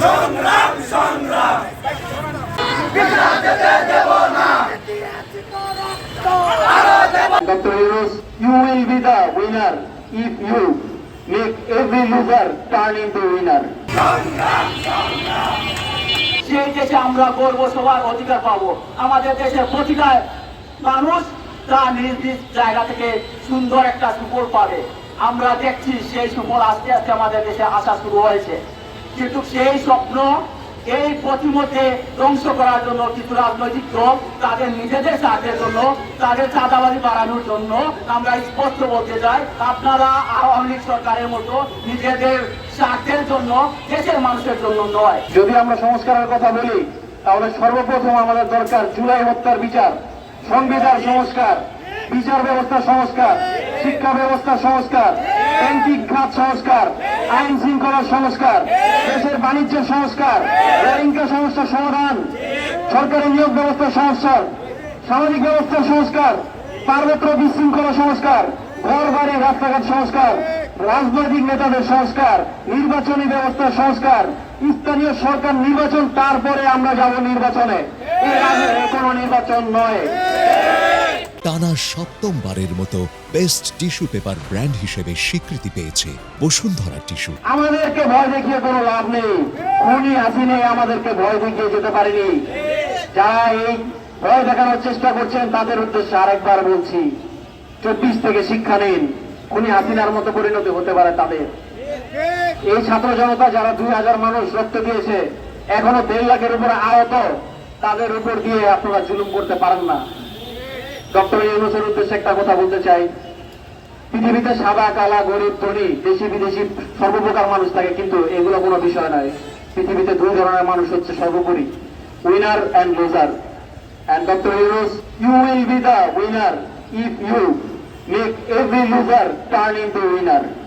সংগ্রাম সংগ্রাম Dr. Yunus, you will be the winner if you make every loser turn into winner. সেই দেশে আমরা গর্ব সবার অধিকার পাবো। আমাদের দেশের প্রতিটা মানুষ তার নিজ নিজ জায়গা থেকে সুন্দর একটা সুফল পাবে। আমরা দেখছি সেই সুফল আস্তে আস্তে আমাদের দেশে আসা শুরু হয়েছে, কিন্তু সেই স্বপ্ন এই পথিমধ্যে ধ্বংস করার জন্য কিছু রাজনৈতিক দল তাদের নিজেদের স্বার্থের জন্য, তাদের চাঁদাবাজি বাড়ানোর জন্য আমরা স্পষ্ট বলতে চাই, আপনারা আওয়ামী লীগ সরকারের মতো নিজেদের স্বার্থের জন্য, দেশের মানুষের জন্য নয়। যদি আমরা সংস্কারের কথা বলি তাহলে সর্বপ্রথম আমাদের দরকার জুলাই হত্যার বিচার, সংবিধান সংস্কার, বিচার ব্যবস্থা সংস্কার, শিক্ষা ব্যবস্থা সংস্কার, ব্যাংকিং খাত সংস্কার, আইন শৃঙ্খলা সংস্কার, দেশের বাণিজ্যের সংস্কার, রোহিঙ্গা সমস্যার সমাধান, সরকারি নিয়োগ ব্যবস্থা সংস্কার, সামাজিক ব্যবস্থার সংস্কার, পার্বত্য বিশৃঙ্খলা সংস্কার, ঘর বাড়ি রাস্তাঘাট সংস্কার, রাজনৈতিক নেতাদের সংস্কার, নির্বাচনী ব্যবস্থার সংস্কার, স্থানীয় সরকার নির্বাচন, তারপরে আমরা যাব নির্বাচনে। এর আগে কোনো নির্বাচন নয়। টানা সপ্তমবারের মতো বেস্ট টিস্যু পেপার ব্র্যান্ড হিসেবে স্বীকৃতি পেয়েছে বসুন্ধরা টিস্যু। আমাদেরকে ভয় দেখিয়ে কোনো লাভ নেই। খুনি হাসিনে আমাদেরকে ভয় দেখিয়ে যেতে পারেনি। যারা এই ভয় দেখানোর চেষ্টা করছেন তাদের উদ্দেশ্যে আরেকবার বলছি, 24 থেকে শিক্ষা নিন। খুনি হাসিনার মতো পরিণতি হতে পারে তাদের। এই ছাত্র জনতা যারা 2000 মানুষ রক্ত দিয়েছে, এখনো 1.5 লাখের উপরে আহত, তাদের উপর দিয়ে আপনারা জুলুম করতে পারেন না। ডক্টর ইউনূসের উদ্দেশ্যে একটা কথা বলতে চাই, পৃথিবীতে সাদা কালা গরিব ধনী দেশি বিদেশি সর্বপ্রকার মানুষ থাকে, কিন্তু এগুলো কোনো বিষয় নয়। পৃথিবীতে 2 ধরনের মানুষ হচ্ছে সর্বোপরি, winner and loser. And Dr. Yunus, you will be the winner if you make every loser turn into winner.